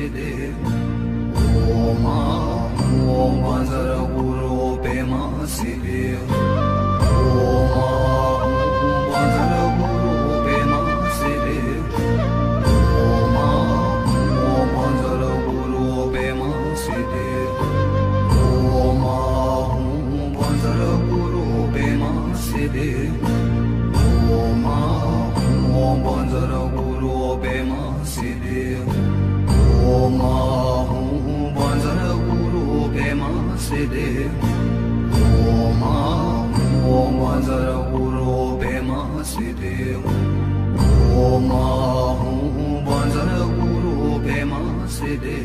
Siddhi. Om Om Vanzara Guru Pema Siddhi. Om Vanzara Guru Pema Siddhi. Om Vanzara Guru Pema Siddhi. Om Vanzara Guru Pema Siddhi. Om Vanzara Guru Pema Siddhi. Om Vanzara Guru Pema Siddhi. Om Vanzara Guru Pema Siddhi. Om Vanzara Guru Pema Siddhi.